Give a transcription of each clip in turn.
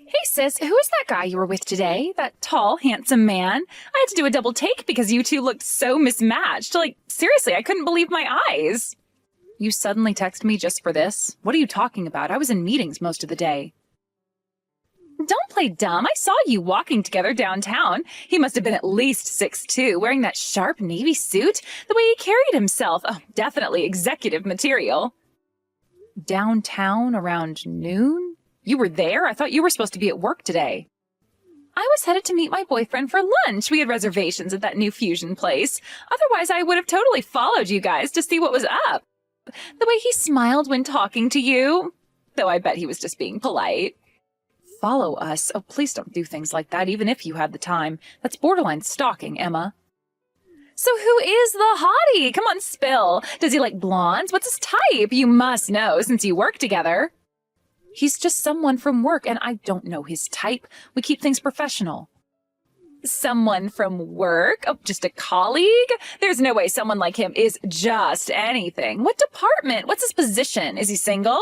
Hey sis, who is that guy you were with today? That tall, handsome man? I had to do a double take because you two looked so mismatched. Like, seriously, I couldn't believe my eyes. You suddenly text me just for this? What are you talking about? I was in meetings most of the day. Don't play dumb. I saw you walking together downtown. He must have been at least 6'2", wearing that sharp navy suit. The way he carried himself. Oh, definitely executive material. Downtown around noon? You were there? I thought you were supposed to be at work today. I was headed to meet my boyfriend for lunch. We had reservations at that new fusion place. Otherwise, I would have totally followed you guys to see what was up. The way he smiled when talking to you. Though I bet he was just being polite. Follow us? Oh, please don't do things like that, even if you had the time. That's borderline stalking, Emma. So who is the hottie? Come on, spill. Does he like blondes? What's his type? You must know, since you work together. He's just someone from work, and I don't know his type. We keep things professional. Someone from work? Oh, just a colleague? There's no way someone like him is just anything. What department? What's his position? Is he single?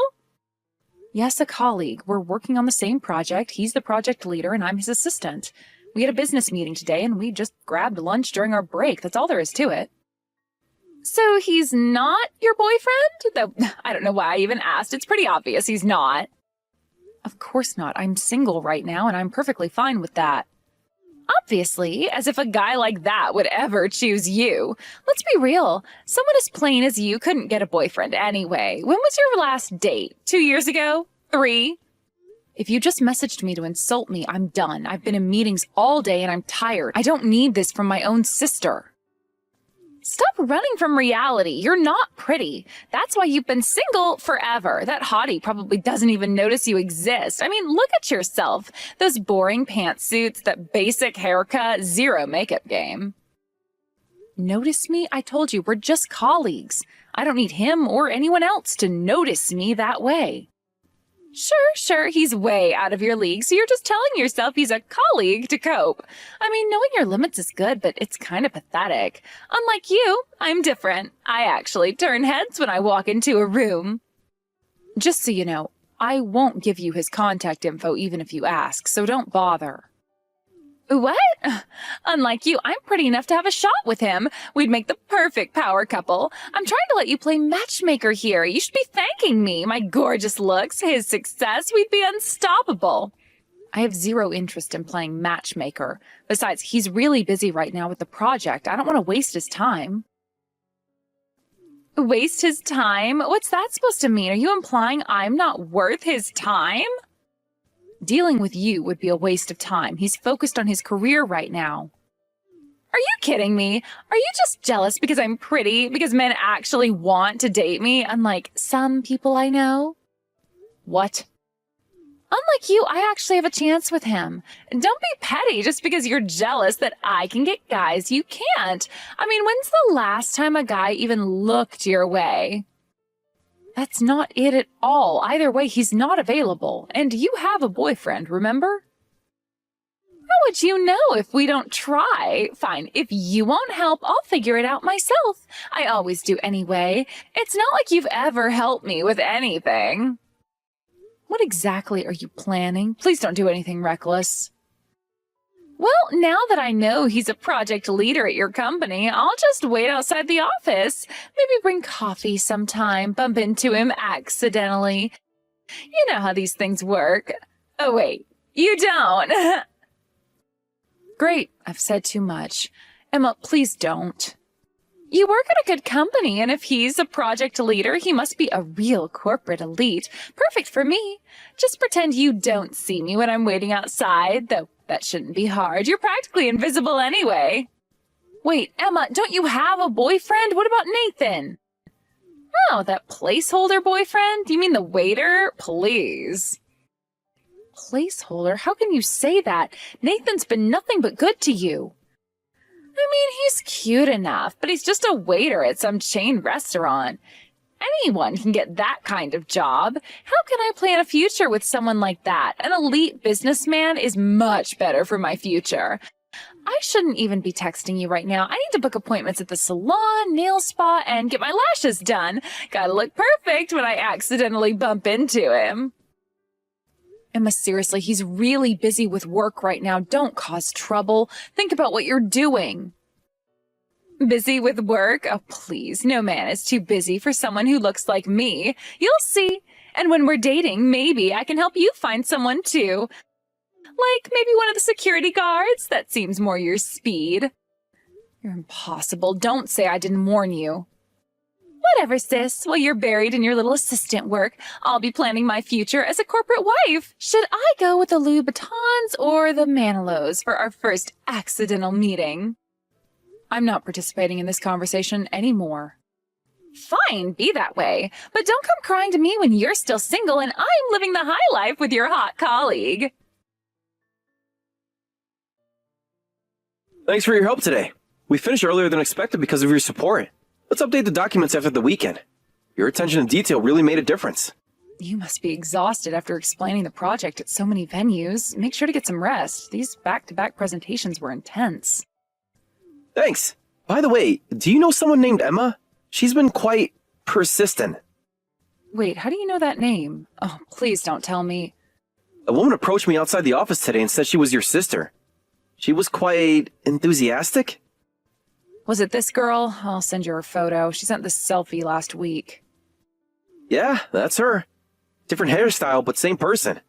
Yes, a colleague. We're working on the same project. He's the project leader, and I'm his assistant. We had a business meeting today, and we just grabbed lunch during our break. That's all there is to it. So he's not your boyfriend? Though I don't know why I even asked. It's pretty obvious he's not. Of course not. I'm single right now, and I'm perfectly fine with that. Obviously, as if a guy like that would ever choose you. Let's be real. Someone as plain as you couldn't get a boyfriend anyway. When was your last date? 2 years ago? 3? If you just messaged me to insult me, I'm done. I've been in meetings all day and I'm tired. I don't need this from my own sister. Stop running from reality. You're not pretty. That's why you've been single forever. That hottie probably doesn't even notice you exist. I mean, look at yourself. Those boring pantsuits, that basic haircut, zero makeup game. Notice me? I told you, we're just colleagues. I don't need him or anyone else to notice me that way. Sure, he's way out of your league, so you're just telling yourself he's a colleague to cope. I mean, knowing your limits is good, but it's kind of pathetic. Unlike you, I'm different. I actually turn heads when I walk into a room. Just so you know, I won't give you his contact info even if you ask, so don't bother. What? Unlike you, I'm pretty enough to have a shot with him. We'd make the perfect power couple. I'm trying to let you play matchmaker here. You should be thanking me. My gorgeous looks, his success, we'd be unstoppable. I have zero interest in playing matchmaker. Besides, he's really busy right now with the project. I don't want to waste his time. Waste his time? What's that supposed to mean? Are you implying I'm not worth his time? Dealing with you would be a waste of time. He's focused on his career right now. Are you kidding me? Are you just jealous because I'm pretty? Because men actually want to date me, unlike some people I know? What? Unlike you, I actually have a chance with him. Don't be petty just because you're jealous that I can get guys you can't. I mean, when's the last time a guy even looked your way? That's not it at all. Either way, he's not available. And you have a boyfriend, remember? How would you know if we don't try? Fine, if you won't help, I'll figure it out myself. I always do anyway. It's not like you've ever helped me with anything. What exactly are you planning? Please don't do anything reckless. Well, now that I know he's a project leader at your company, I'll just wait outside the office. Maybe bring coffee sometime, bump into him accidentally. You know how these things work. Oh, wait, you don't. Great, I've said too much. Emma, please don't. You work at a good company, and if he's a project leader, he must be a real corporate elite. Perfect for me. Just pretend you don't see me when I'm waiting outside, though that shouldn't be hard. You're practically invisible anyway. Wait, Emma, don't you have a boyfriend? What about Nathan? Oh, that placeholder boyfriend? You mean the waiter? Please. Placeholder? How can you say that? Nathan's been nothing but good to you. I mean, he's cute enough, but he's just a waiter at some chain restaurant. Anyone can get that kind of job. How can I plan a future with someone like that? An elite businessman is much better for my future. I shouldn't even be texting you right now. I need to book appointments at the salon, nail spa, and get my lashes done. Gotta look perfect when I accidentally bump into him. Emma, seriously, he's really busy with work right now. Don't cause trouble. Think about what you're doing. Busy with work? Oh, please. No man is too busy for someone who looks like me. You'll see. And when we're dating, maybe I can help you find someone too. Like maybe one of the security guards? That seems more your speed. You're impossible. Don't say I didn't warn you. Whatever, sis. While you're buried in your little assistant work, I'll be planning my future as a corporate wife. Should I go with the Louboutins or the Manilows for our first accidental meeting? I'm not participating in this conversation anymore. Fine, be that way. But don't come crying to me when you're still single and I'm living the high life with your hot colleague. Thanks for your help today. We finished earlier than expected because of your support. Let's update the documents after the weekend. Your attention to detail really made a difference. You must be exhausted after explaining the project at so many venues. Make sure to get some rest. These back-to-back presentations were intense. Thanks. By the way, do you know someone named Emma? She's been quite persistent. Wait, how do you know that name? Oh, please don't tell me. A woman approached me outside the office today and said she was your sister. She was quite enthusiastic. Was it this girl? I'll send you her photo. She sent this selfie last week. Yeah, that's her. Different hairstyle, but same person.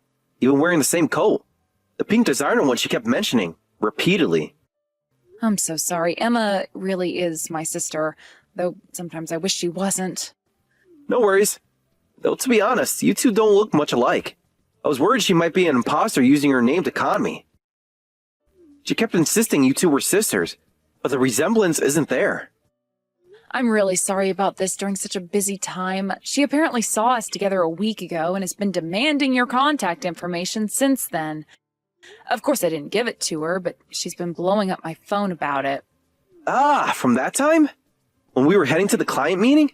Even wearing the same coat. The pink designer one she kept mentioning, repeatedly. I'm so sorry. Emma really is my sister, though sometimes I wish she wasn't. No worries. Though to be honest, you two don't look much alike. I was worried she might be an imposter using her name to con me. She kept insisting you two were sisters, but the resemblance isn't there. I'm really sorry about this during such a busy time. She apparently saw us together a week ago and has been demanding your contact information since then. Of course, I didn't give it to her, but she's been blowing up my phone about it. Ah, from that time? When we were heading to the client meeting?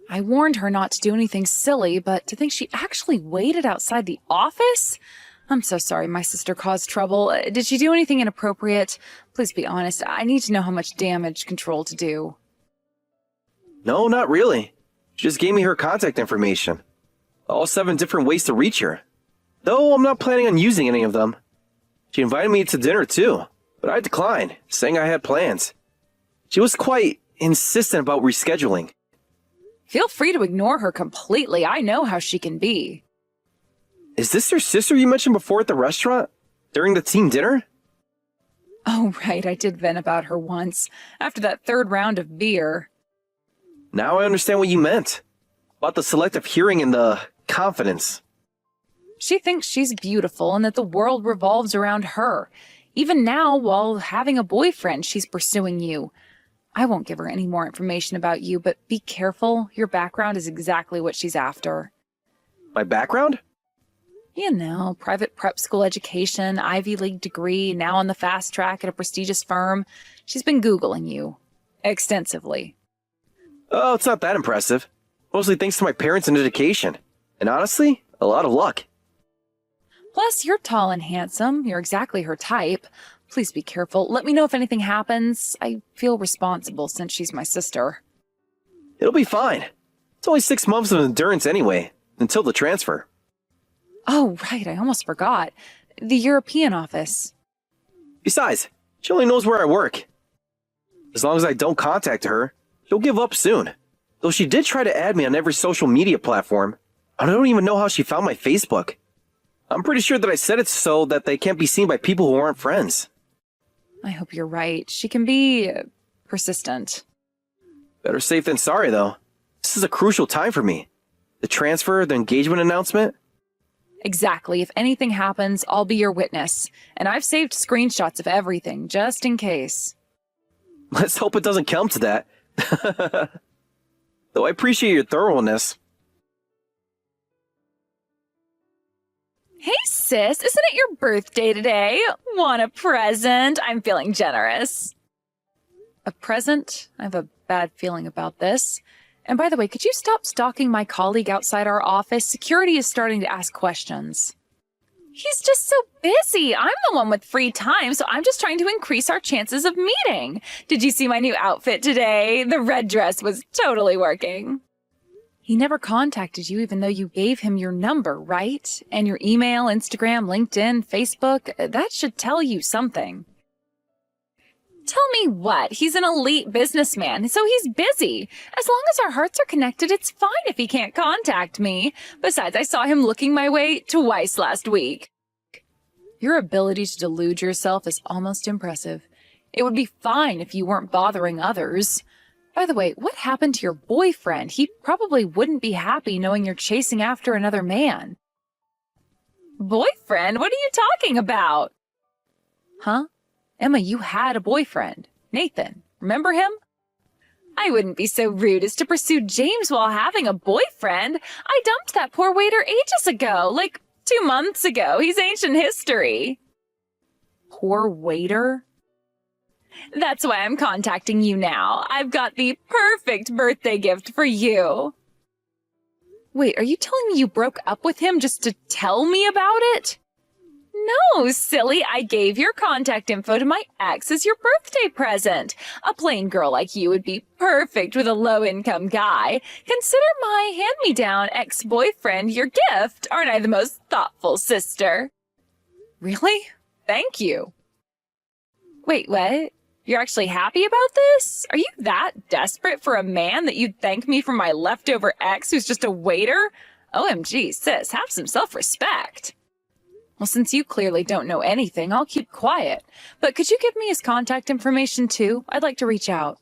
I warned her not to do anything silly, but to think she actually waited outside the office? I'm so sorry my sister caused trouble. Did she do anything inappropriate? Please be honest. I need to know how much damage control to do. No, not really. She just gave me her contact information. All 7 different ways to reach her. Though I'm not planning on using any of them. She invited me to dinner too, but I declined, saying I had plans. She was quite insistent about rescheduling. Feel free to ignore her completely. I know how she can be. Is this your sister you mentioned before at the restaurant? During the team dinner? Oh, right. I did vent about her once, after that 3rd round of beer. Now I understand what you meant. About the selective hearing and the confidence. She thinks she's beautiful and that the world revolves around her. Even now, while having a boyfriend, she's pursuing you. I won't give her any more information about you, but be careful. Your background is exactly what she's after. My background? You know, private prep school education, Ivy League degree, now on the fast track at a prestigious firm. She's been Googling you. Extensively. Oh, it's not that impressive. Mostly thanks to my parents and education. And honestly, a lot of luck. Plus, you're tall and handsome. You're exactly her type. Please be careful. Let me know if anything happens. I feel responsible since she's my sister. It'll be fine. It's only 6 months of endurance anyway, until the transfer. Oh, right. I almost forgot. The European office. Besides, she only knows where I work. As long as I don't contact her, she'll give up soon. Though she did try to add me on every social media platform. I don't even know how she found my Facebook. I'm pretty sure that I set it so that they can't be seen by people who aren't friends. I hope you're right. She can be persistent. Better safe than sorry, though. This is a crucial time for me. The transfer, the engagement announcement. Exactly. If anything happens, I'll be your witness. And I've saved screenshots of everything, just in case. Let's hope it doesn't come to that. Though I appreciate your thoroughness. Hey sis, isn't it your birthday today? Want a present? I'm feeling generous. A present? I have a bad feeling about this. And by the way, could you stop stalking my colleague outside our office? Security is starting to ask questions. He's just so busy. I'm the one with free time, so I'm just trying to increase our chances of meeting. Did you see my new outfit today? The red dress was totally working. He never contacted you even though you gave him your number, right? And your email, Instagram, LinkedIn, Facebook. That should tell you something. Tell me what? He's an elite businessman, so he's busy. As long as our hearts are connected, it's fine if he can't contact me. Besides, I saw him looking my way twice last week. Your ability to delude yourself is almost impressive. It would be fine if you weren't bothering others. By the way, what happened to your boyfriend? He probably wouldn't be happy knowing you're chasing after another man. Boyfriend? What are you talking about? Huh? Emma, you had a boyfriend. Nathan. Remember him? I wouldn't be so rude as to pursue James while having a boyfriend. I dumped that poor waiter ages ago, like 2 months ago. He's ancient history. Poor waiter? That's why I'm contacting you now. I've got the perfect birthday gift for you. Wait, are you telling me you broke up with him just to tell me about it? No, silly. I gave your contact info to my ex as your birthday present. A plain girl like you would be perfect with a low-income guy. Consider my hand-me-down ex-boyfriend your gift. Aren't I the most thoughtful sister? Really? Thank you. Wait, what? You're actually happy about this? Are you that desperate for a man that you'd thank me for my leftover ex who's just a waiter? OMG, sis, have some self-respect. Well, since you clearly don't know anything, I'll keep quiet. But could you give me his contact information too? I'd like to reach out.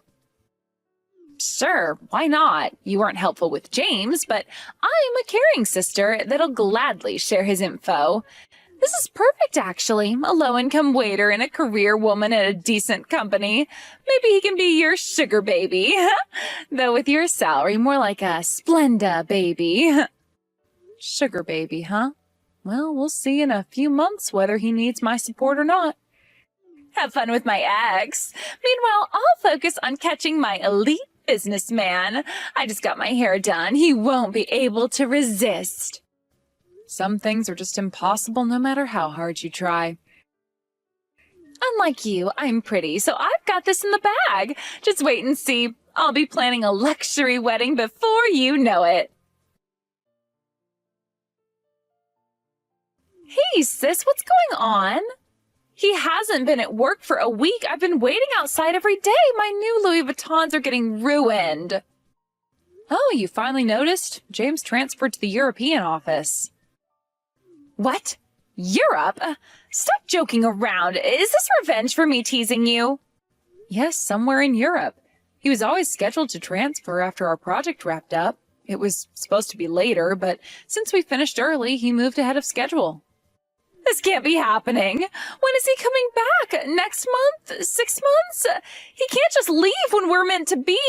Sure, why not? You weren't helpful with James, but I'm a caring sister that'll gladly share his info. This is perfect, actually. A low-income waiter and a career woman at a decent company. Maybe he can be your sugar baby. Though with your salary, more like a Splenda baby. Sugar baby, huh? Well, we'll see in a few months whether he needs my support or not. Have fun with my ex. Meanwhile, I'll focus on catching my elite businessman. I just got my hair done. He won't be able to resist. Some things are just impossible no matter how hard you try. Unlike you, I'm pretty, so I've got this in the bag. Just wait and see. I'll be planning a luxury wedding before you know it. Hey, sis, what's going on? He hasn't been at work for a week. I've been waiting outside every day. My new Louis Vuittons are getting ruined. Oh, you finally noticed? James transferred to the European office. What? Europe? Stop joking around. Is this revenge for me teasing you? Yes, somewhere in Europe. He was always scheduled to transfer after our project wrapped up. It was supposed to be later, but since we finished early, he moved ahead of schedule. This can't be happening. When is he coming back? Next month? 6 months? He can't just leave when we're meant to be.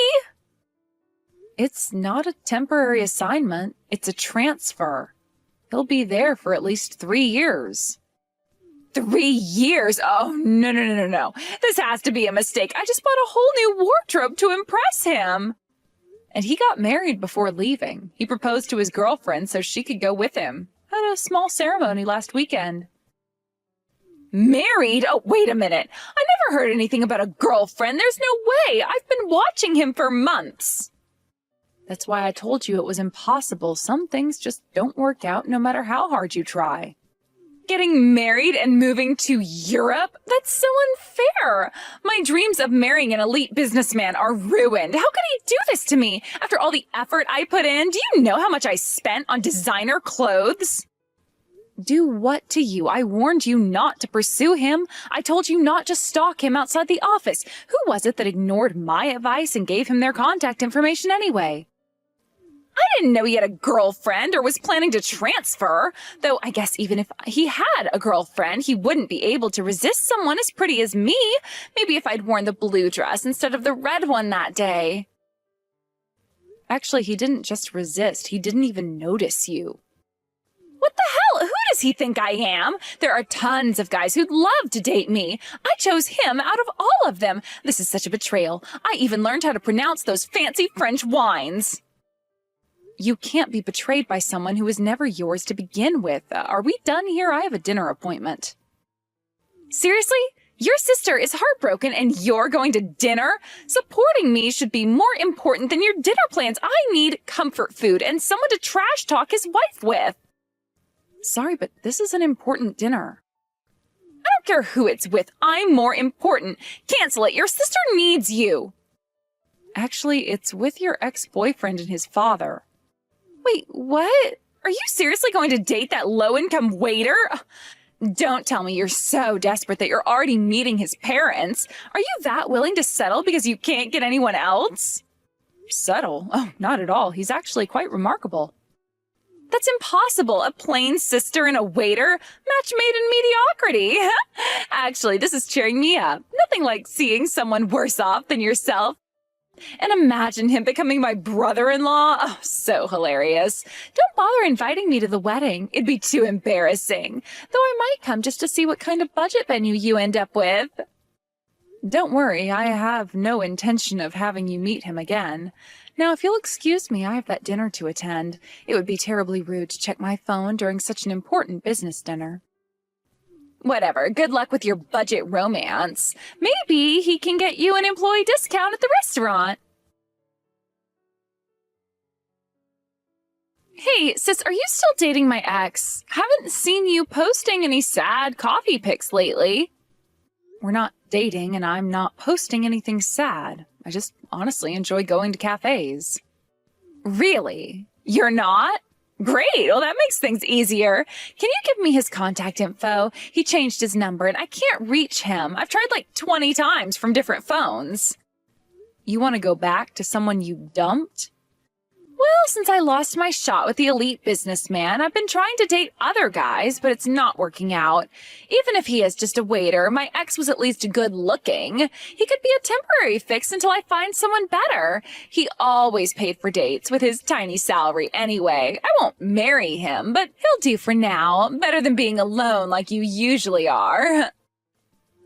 It's not a temporary assignment. It's a transfer. He'll be there for at least 3 years. 3 years? Oh, no. This has to be a mistake. I just bought a whole new wardrobe to impress him. And he got married before leaving. He proposed to his girlfriend so she could go with him. Had a small ceremony last weekend. Married? Oh, wait a minute. I never heard anything about a girlfriend. There's no way. I've been watching him for months. That's why I told you it was impossible. Some things just don't work out no matter how hard you try. Getting married and moving to Europe? That's so unfair. My dreams of marrying an elite businessman are ruined. How could he do this to me after all the effort I put in? Do you know how much I spent on designer clothes? Do what to you? I warned you not to pursue him. I told you not to stalk him outside the office. Who was it that ignored my advice and gave him their contact information anyway? I didn't know he had a girlfriend or was planning to transfer. Though I guess even if he had a girlfriend, he wouldn't be able to resist someone as pretty as me. Maybe if I'd worn the blue dress instead of the red one that day. Actually, he didn't just resist. He didn't even notice you. What the hell? Who does he think I am? There are tons of guys who'd love to date me. I chose him out of all of them. This is such a betrayal. I even learned how to pronounce those fancy French wines. You can't be betrayed by someone who was never yours to begin with. Are we done here? I have a dinner appointment. Seriously? Your sister is heartbroken and you're going to dinner? Supporting me should be more important than your dinner plans. I need comfort food and someone to trash talk his wife with. Sorry, but this is an important dinner. I don't care who it's with. I'm more important. Cancel it. Your sister needs you. Actually, it's with your ex-boyfriend and his father. Wait, what? Are you seriously going to date that low-income waiter? Don't tell me you're so desperate that you're already meeting his parents. Are you that willing to settle because you can't get anyone else? Settle? Oh, not at all. He's actually quite remarkable. That's impossible. A plain sister and a waiter? Match made in mediocrity. Actually, this is cheering me up. Nothing like seeing someone worse off than yourself. And imagine him becoming my brother-in-law. Oh, so hilarious. Don't bother inviting me to the wedding. It'd be too embarrassing. Though I might come just to see what kind of budget venue you end up with. Don't worry, I have no intention of having you meet him again. Now, if you'll excuse me, I have that dinner to attend. It would be terribly rude to check my phone during such an important business dinner. Whatever, good luck with your budget romance. Maybe he can get you an employee discount at the restaurant. Hey, sis, are you still dating my ex? Haven't seen you posting any sad coffee pics lately. We're not dating, and I'm not posting anything sad. I just honestly enjoy going to cafes. Really? You're not? Great. Well, that makes things easier. Can you give me his contact info? He changed his number, and I can't reach him. I've tried like 20 times from different phones. You want to go back to someone you dumped? Well, since I lost my shot with the elite businessman, I've been trying to date other guys, but it's not working out. Even if he is just a waiter, my ex was at least good looking. He could be a temporary fix until I find someone better. He always paid for dates with his tiny salary anyway. I won't marry him, but he'll do for now. Better than being alone like you usually are.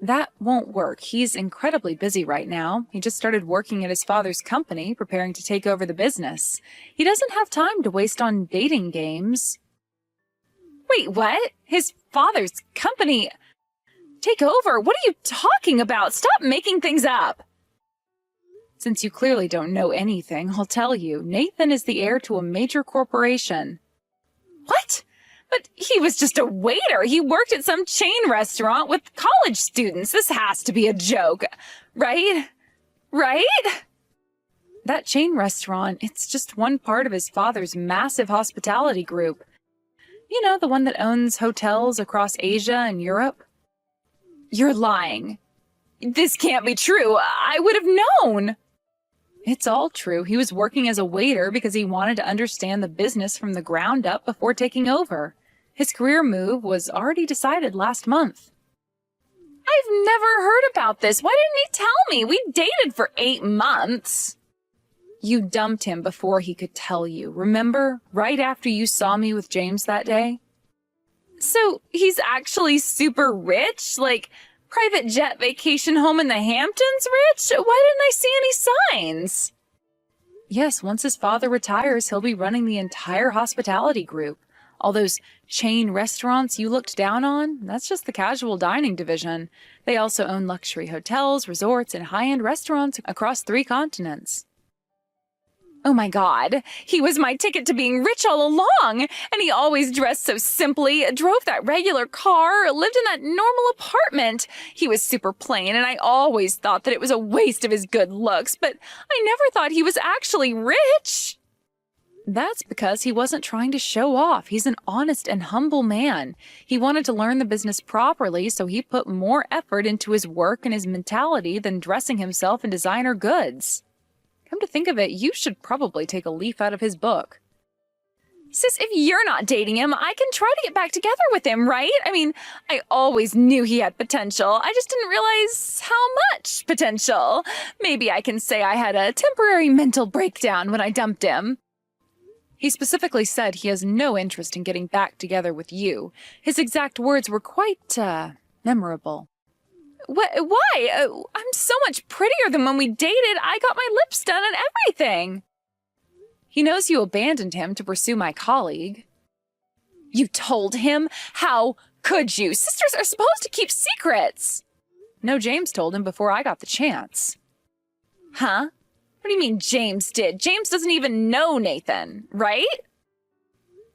That won't work. He's incredibly busy right now. He just started working at his father's company, preparing to take over the business. He doesn't have time to waste on dating games. Wait, what? His father's company? Take over? What are you talking about? Stop making things up. Since you clearly don't know anything, I'll tell you. Nathan is the heir to a major corporation. What? But he was just a waiter. He worked at some chain restaurant with college students. This has to be a joke, right? Right? That chain restaurant, it's just one part of his father's massive hospitality group. You know, the one that owns hotels across Asia and Europe? You're lying. This can't be true. I would have known. It's all true. He was working as a waiter because he wanted to understand the business from the ground up before taking over. His career move was already decided last month. I've never heard about this. Why didn't he tell me? We dated for 8 months. You dumped him before he could tell you. Remember? Right after you saw me with James that day? So he's actually super rich? Like private jet vacation home in the Hamptons rich? Why didn't I see any signs? Yes, once his father retires, he'll be running the entire hospitality group. All those chain restaurants you looked down on, that's just the casual dining division. They also own luxury hotels, resorts, and high-end restaurants across 3 continents. Oh my God, he was my ticket to being rich all along, and he always dressed so simply, drove that regular car, lived in that normal apartment. He was super plain, and I always thought that it was a waste of his good looks, but I never thought he was actually rich. That's because he wasn't trying to show off. He's an honest and humble man. He wanted to learn the business properly, so he put more effort into his work and his mentality than dressing himself in designer goods. Come to think of it, you should probably take a leaf out of his book. Sis, if you're not dating him, I can try to get back together with him, right? I mean, I always knew he had potential. I just didn't realize how much potential. Maybe I can say I had a temporary mental breakdown when I dumped him. He specifically said he has no interest in getting back together with you. His exact words were quite, memorable. Why? I'm so much prettier than when we dated. I got my lips done and everything. He knows you abandoned him to pursue my colleague. You told him? How could you? Sisters are supposed to keep secrets. No, James told him before I got the chance. Huh? What do you mean James did? James doesn't even know Nathan, right?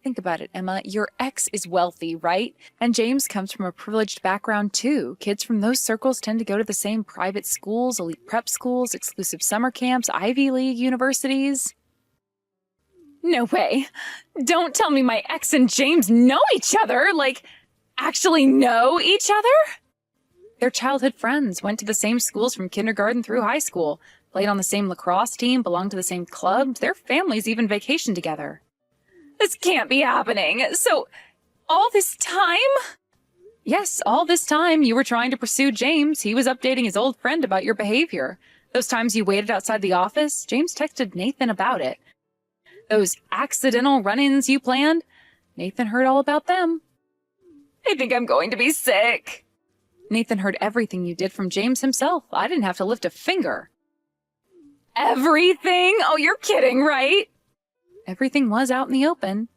Think about it, Emma. Your ex is wealthy, right? And James comes from a privileged background, too. Kids from those circles tend to go to the same private schools, elite prep schools, exclusive summer camps, Ivy League universities. No way. Don't tell me my ex and James know each other. Like, actually know each other? They're childhood friends, went to the same schools from kindergarten through high school, played on the same lacrosse team, belonged to the same club. Their families even vacation together. This can't be happening. So, all this time? Yes, all this time you were trying to pursue James. He was updating his old friend about your behavior. Those times you waited outside the office, James texted Nathan about it. Those accidental run-ins you planned, Nathan heard all about them. I think I'm going to be sick. Nathan heard everything you did from James himself. I didn't have to lift a finger. Everything? Oh, you're kidding, right? Everything was out in the open.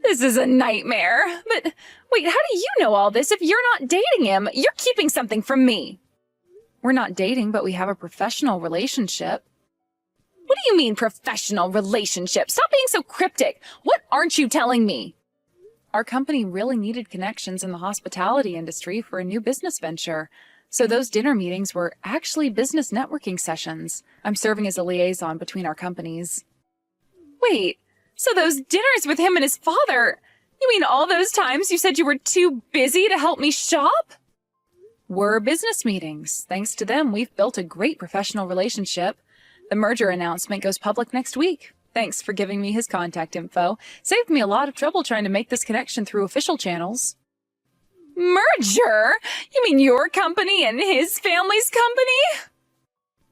This is a nightmare. But wait, how do you know all this if you're not dating him? You're keeping something from me. We're not dating, but we have a professional relationship. What do you mean, professional relationship? Stop being so cryptic. What aren't you telling me? Our company really needed connections in the hospitality industry for a new business venture. So those dinner meetings were actually business networking sessions. I'm serving as a liaison between our companies. Wait, so those dinners with him and his father, you mean all those times you said you were too busy to help me shop? Were business meetings. Thanks to them, we've built a great professional relationship. The merger announcement goes public next week. Thanks for giving me his contact info. Saved me a lot of trouble trying to make this connection through official channels. Merger? You mean your company and his family's company?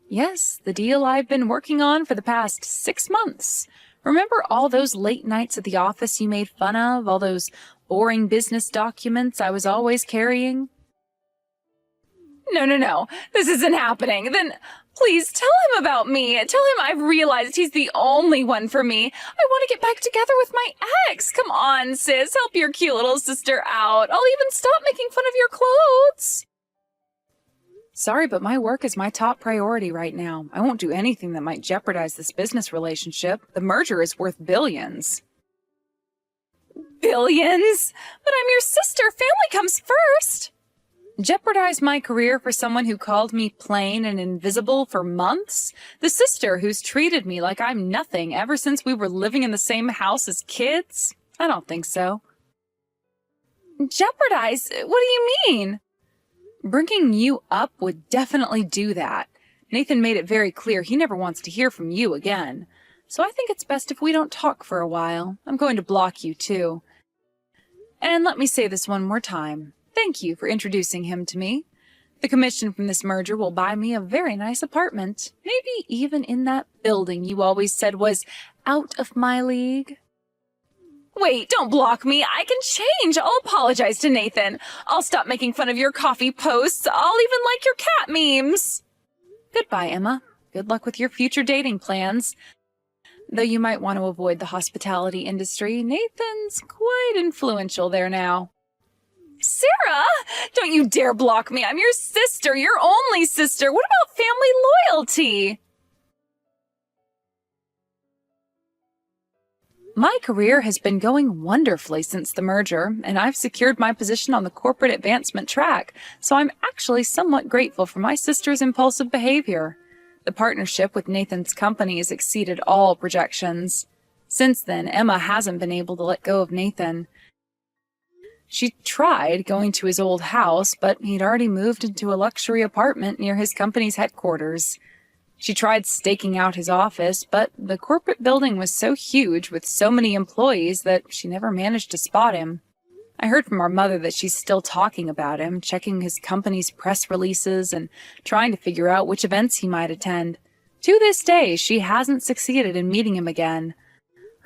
Yes, the deal I've been working on for the past 6 months. Remember all those late nights at the office you made fun of? All those boring business documents I was always carrying? No. This isn't happening. Then please tell him about me. Tell him I've realized he's the only one for me. I want to get back together with my ex. Come on, sis. Help your cute little sister out. I'll even stop making fun of your clothes. Sorry, but my work is my top priority right now. I won't do anything that might jeopardize this business relationship. The merger is worth billions. Billions? But I'm your sister. Family comes first. Jeopardize my career for someone who called me plain and invisible for months? The sister who's treated me like I'm nothing ever since we were living in the same house as kids? I don't think so. Jeopardize? What do you mean? Bringing you up would definitely do that. Nathan made it very clear he never wants to hear from you again. So I think it's best if we don't talk for a while. I'm going to block you, too. And let me say this one more time. Thank you for introducing him to me. The commission from this merger will buy me a very nice apartment. Maybe even in that building you always said was out of my league. Wait, don't block me. I can change. I'll apologize to Nathan. I'll stop making fun of your coffee posts. I'll even like your cat memes. Goodbye, Emma. Good luck with your future dating plans. Though you might want to avoid the hospitality industry, Nathan's quite influential there now. Sarah, don't you dare block me. I'm your sister, your only sister. What about family loyalty? My career has been going wonderfully since the merger, and I've secured my position on the corporate advancement track, so I'm actually somewhat grateful for my sister's impulsive behavior. The partnership with Nathan's company has exceeded all projections. Since then, Emma hasn't been able to let go of Nathan. She tried going to his old house, but he'd already moved into a luxury apartment near his company's headquarters. She tried staking out his office, but the corporate building was so huge with so many employees that she never managed to spot him. I heard from our mother that she's still talking about him, checking his company's press releases and trying to figure out which events he might attend. To this day, she hasn't succeeded in meeting him again.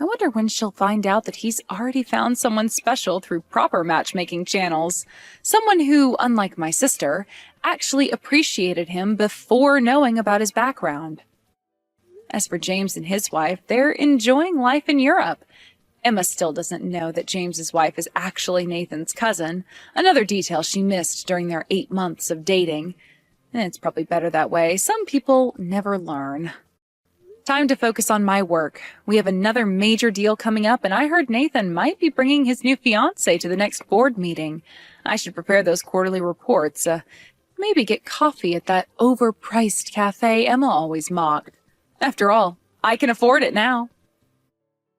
I wonder when she'll find out that he's already found someone special through proper matchmaking channels. Someone who, unlike my sister, actually appreciated him before knowing about his background. As for James and his wife, they're enjoying life in Europe. Emma still doesn't know that James's wife is actually Nathan's cousin, another detail she missed during their 8 months of dating. And it's probably better that way. Some people never learn. Time to focus on my work. We have another major deal coming up, and I heard Nathan might be bringing his new fiancée to the next board meeting. I should prepare those quarterly reports. Maybe get coffee at that overpriced cafe Emma always mocked. After all, I can afford it now.